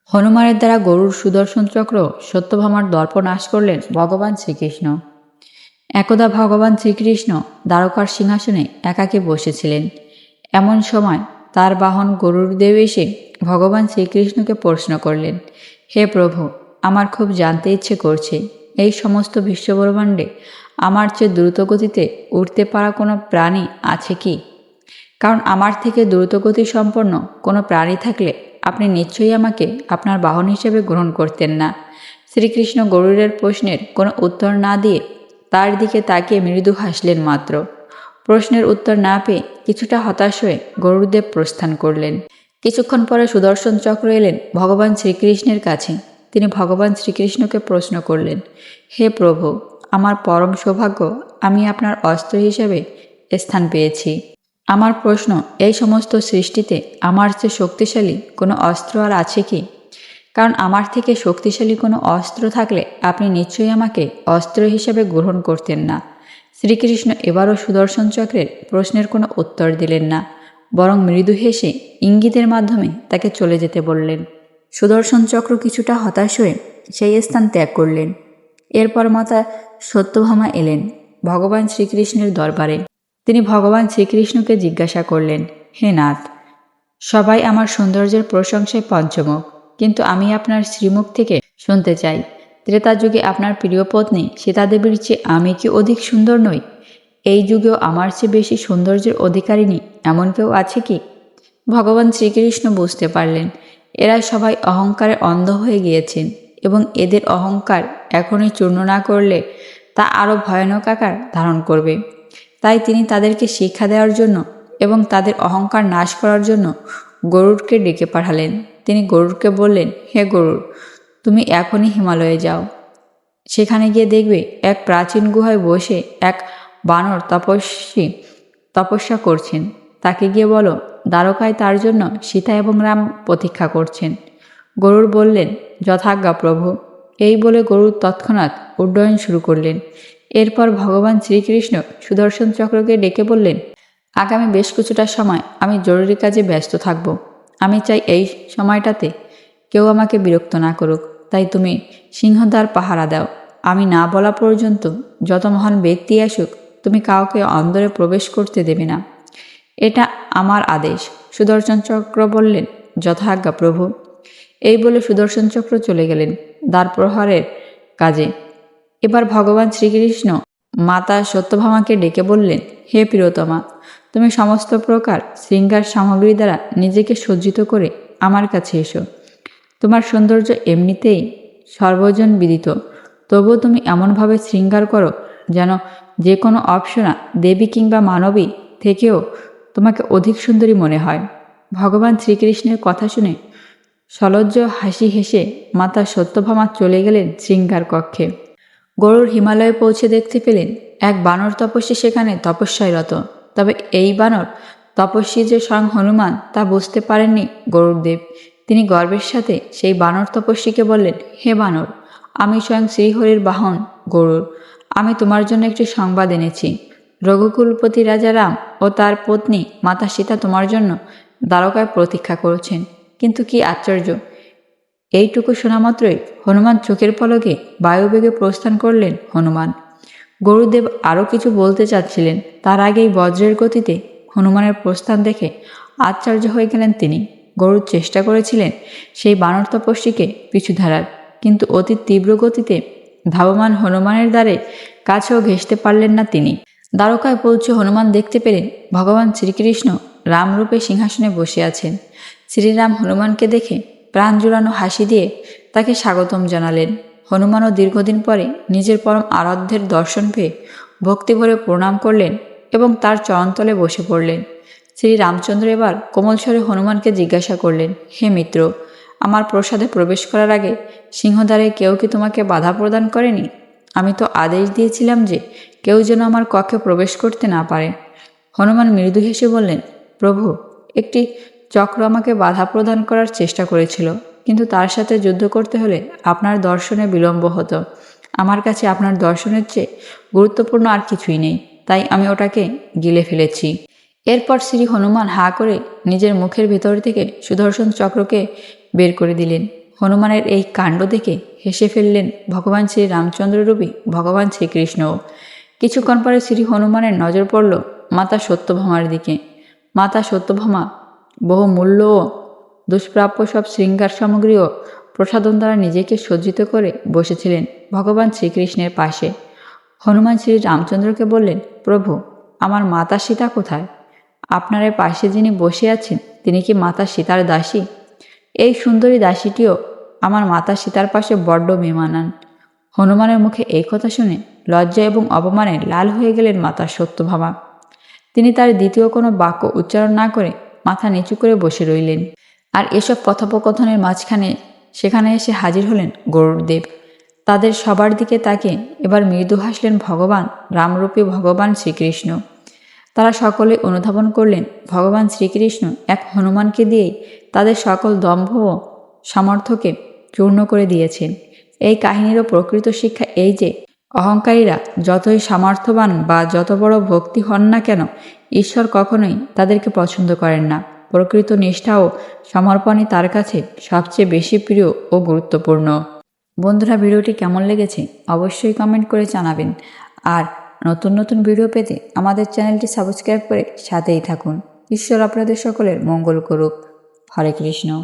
হনুমানের দ্বারা গরুর সুদর্শন চক্র সত্যভামার দর্প নাশ করলেন ভগবান শ্রীকৃষ্ণ। একদা ভগবান শ্রীকৃষ্ণ দ্বারকার সিংহাসনে একাকী বসেছিলেন। এমন সময় তার বাহন গরুড়দেব এসে ভগবান শ্রীকৃষ্ণকে প্রশ্ন করলেন, হে প্রভু, আমার খুব জানতে ইচ্ছে করছে, এই সমস্ত বিশ্বব্রহ্মাণ্ডে আমার চেয়ে দ্রুতগতিতে উঠতে পারা কোনো প্রাণী আছে কি? কারণ আমার থেকে দ্রুতগতি সম্পন্ন কোনো প্রাণী থাকলে আপনি নিশ্চয়ই আমাকে আপনার বাহন হিসেবে গ্রহণ করতেন না। শ্রীকৃষ্ণ গরুড়ের প্রশ্নের কোনো উত্তর না দিয়ে তার দিকে তাকিয়ে মৃদু হাসলেন মাত্র। প্রশ্নের উত্তর না পেয়ে কিছুটা হতাশ হয়ে গরুড়দেব প্রস্থান করলেন। কিছুক্ষণ পরে সুদর্শন চক্র এলেন ভগবান শ্রীকৃষ্ণের কাছে। তিনি ভগবান শ্রীকৃষ্ণকে প্রশ্ন করলেন, হে প্রভু, আমার পরম সৌভাগ্য, আমি আপনার অস্ত্র হিসেবে স্থান পেয়েছি। আমার প্রশ্ন, এই সমস্ত সৃষ্টিতে আমার চেয়ে শক্তিশালী কোনো অস্ত্র আর আছে কি? কারণ আমার থেকে শক্তিশালী কোনো অস্ত্র থাকলে আপনি নিশ্চয়ই আমাকে অস্ত্র হিসেবে গ্রহণ করতেন না। শ্রীকৃষ্ণ এবারও সুদর্শন চক্রের প্রশ্নের কোনো উত্তর দিলেন না, বরং মৃদু হেসে ইঙ্গিতের মাধ্যমে তাকে চলে যেতে বললেন। সুদর্শন চক্র কিছুটা হতাশ হয়ে সেই স্থান ত্যাগ করলেন। এরপর মাতা সত্যভামা এলেন ভগবান শ্রীকৃষ্ণের দরবারে। তিনি ভগবান শ্রীকৃষ্ণকে জিজ্ঞাসা করলেন, হে নাথ, সবাই আমার সৌন্দর্যের প্রশংসায় পঞ্চমুখ, কিন্তু আমি আপনার শ্রীমুখ থেকে শুনতে চাই, ত্রেতা যুগে আপনার প্রিয় পত্নী সীতাদেবীর চেয়ে আমি কি অধিক সুন্দর নই? এই যুগেও আমার চেয়ে বেশি সৌন্দর্যের অধিকারিণী এমন কেউ আছে কি? ভগবান শ্রীকৃষ্ণ বুঝতে পারলেন এরা সবাই অহংকারে অন্ধ হয়ে গিয়েছেন এবং এদের অহংকার এখনই চূর্ণ না করলে তা আরও ভয়ানক আকার ধারণ করবে। তাই তিনি তাদেরকে শিক্ষা দেওয়ার জন্য এবং তাদের অহংকার নাশ করার জন্য গরুড়কে ডেকে পাঠালেন। তিনি গরুড়কে বললেন, হে গরুড়, তুমি এখনই হিমালয়ে যাও। সেখানে গিয়ে দেখবে এক প্রাচীন গুহায় বসে এক বানর তপস্যা করছেন। তাকে গিয়ে বলো, দ্বারকায় তার জন্য সীতা এবং রাম প্রতীক্ষা করছেন। গরুড় বললেন, যথাজ্ঞা প্রভু। এই বলে গরুড় তৎক্ষণাৎ উড্ডয়ন শুরু করলেন। এরপর ভগবান শ্রীকৃষ্ণ সুদর্শন চক্রকে ডেকে বললেন, আগামী বেশ কিছুটা সময় আমি জরুরি কাজে ব্যস্ত থাকব। আমি চাই এই সময়টাতে কেউ আমাকে বিরক্ত না করুক, তাই তুমি সিংহদ্বার পাহারা দাও। আমি না বলা পর্যন্ত যত মহান ব্যক্তি আসুক, তুমি কাউকে অন্দরে প্রবেশ করতে দেবে না। এটা আমার আদেশ। সুদর্শন চক্র বললেন, যথাজ্ঞা প্রভু। এই বলে সুদর্শন চক্র চলে গেলেন দ্বার প্রহরের কাজে। এবার ভগবান শ্রীকৃষ্ণ মাতা সত্যভামাকে ডেকে বললেন, হে প্রিয়তমা, তুমি সমস্ত প্রকার শৃঙ্গার সামগ্রী দ্বারা নিজেকে সজ্জিত করে আমার কাছে এসো। তোমার সৌন্দর্য এমনিতেই সর্বজন বিদিত, তবুও তুমি এমনভাবে শৃঙ্গার করো যেন যে কোনো অপ্সরা দেবী কিংবা মানবী থেকেও তোমাকে অধিক সুন্দরী মনে হয়। ভগবান শ্রীকৃষ্ণের কথা শুনে সলজ্জ হাসি হেসে মাতা সত্যভামা চলে গেলেন শৃঙ্গার কক্ষে। গরুড় হিমালয়ে পৌঁছে দেখতে পেলেন এক বানর তপস্বী সেখানে তপস্যায় রত। তবে এই বানর তপস্বী যে স্বয়ং হনুমান তা বুঝতে পারেননি গরুড়দেব। তিনি গর্বের সাথে সেই বানর তপস্বীকে বললেন, হে বানর, আমি স্বয়ং শ্রীহরির বাহন গরুড়। আমি তোমার জন্য একটি সংবাদ এনেছি। রঘুকুলপতি রাজা রাম ও তার পত্নী মাতা সীতা তোমার জন্য দ্বারকায় প্রতীক্ষা করছেন। কিন্তু কি আশ্চর্য, এইটুকু শোনা মাত্রই হনুমান চোখের পলকে বায়ুবেগে প্রস্থান করলেন। হনুমান গরুদেব আরও কিছু বলতে চাচ্ছিলেন, তার আগেই বজ্রের গতিতে হনুমানের প্রস্থান দেখে আশ্চর্য হয়ে গেলেন তিনি। গরুড় চেষ্টা করেছিলেন সেই বানর তপস্বীকে পিছু ধারার, কিন্তু অতি তীব্র গতিতে ধাবমান হনুমানের দ্বারে কাছেও ঘেঁষতে পারলেন না তিনি। দ্বারকায় পৌঁছে হনুমান দেখতে পেলেন ভগবান শ্রীকৃষ্ণ রামরূপে সিংহাসনে বসে আছেন। শ্রীরাম হনুমানকে দেখে প্রাণ জুড়ানো হাসি দিয়ে তাকে স্বাগতম জানালেন। হনুমানও দীর্ঘদিন পরে নিজের পরম আরাধ্যের দর্শন পেয়ে ভক্তিভরে প্রণাম করলেন এবং তার চরণতলে বসে পড়লেন। শ্রী রামচন্দ্র এবার কোমল স্বরে হনুমানকে জিজ্ঞাসা করলেন, হে মিত্র, আমার প্রসাদে প্রবেশ করার আগে সিংহদ্বারে কেউ কি তোমাকে বাধা প্রদান করেনি? আমি তো আদেশ দিয়েছিলাম যে কেউ যেন আমার কক্ষে প্রবেশ করতে না পারে। হনুমান মৃদু হেসে বললেন, প্রভু, একটি চক্র আমাকে বাধা প্রদান করার চেষ্টা করেছিল, কিন্তু তার সাথে যুদ্ধ করতে হলে আপনার দর্শনে বিলম্ব হতো। আমার কাছে আপনার দর্শনের চেয়ে গুরুত্বপূর্ণ আর কিছুই নেই, তাই আমি ওটাকে গিলে ফেলেছি। এরপর শ্রী হনুমান হাঁ করে নিজের মুখের ভেতর থেকে সুদর্শন চক্রকে বের করে দিলেন। হনুমানের এই কাণ্ড দেখে হেসে ফেললেন ভগবান শ্রী রামচন্দ্ররূপী ভগবান শ্রীকৃষ্ণ। কিছুক্ষণ পরে শ্রী হনুমানের নজর পড়ল মাতা সত্যভামার দিকে। মাতা সত্যভামা বহু মূল্য ও দুষ্প্রাপ্য সব শৃঙ্গার সামগ্রী ও প্রসাধন দ্বারা নিজেকে সজ্জিত করে বসেছিলেন ভগবান শ্রীকৃষ্ণের পাশে। হনুমান শ্রী রামচন্দ্রকে বললেন, প্রভু, আমার মাতা সীতা কোথায়? আপনার পাশে যিনি বসে আছেন তিনি কি মাতা সীতার দাসী? এই সুন্দরী দাসীটিও আমার মাতা সীতার পাশে বড্ড বেমানান। হনুমানের মুখে এই কথা শুনে লজ্জা এবং অপমানে লাল হয়ে গেলেন মাতা সত্যভামা। তিনি তার দ্বিতীয় কোনো বাক্য উচ্চারণ না করে মাথা নিচু করে বসে রইলেন। আর এসব কথোপকথনের মাঝখানে সেখানে এসে হাজির হলেন গরুড়দেব। তাদের সবার দিকে তাকে এবার মৃদু হাসলেন ভগবান রামরূপী ভগবান শ্রীকৃষ্ণ। তারা সকলে অনুধাবন করলেন ভগবান শ্রীকৃষ্ণ এক হনুমানকে দিয়েই তাদের সকল দম্ভ ও সামর্থ্যকে চূর্ণ করে দিয়েছেন। এই কাহিনীরও প্রকৃত শিক্ষা এই যে, অহংকারীরা যতই সামর্থ্যবান বা যত বড় ভক্তি হন না কেন, ঈশ্বর কখনোই তাদেরকে পছন্দ করেন না। প্রকৃত নিষ্ঠা ও সমর্পণই তার কাছে সবচেয়ে বেশি প্রিয় ও গুরুত্বপূর্ণ। বন্ধুরা, ভিডিওটি কেমন লেগেছে অবশ্যই কমেন্ট করে জানাবেন। আর নতুন নতুন ভিডিও পেতে আমাদের চ্যানেলটি সাবস্ক্রাইব করে সাথেই থাকুন। ঈশ্বর আপনাদের সকলের মঙ্গল করুক। হরে কৃষ্ণ।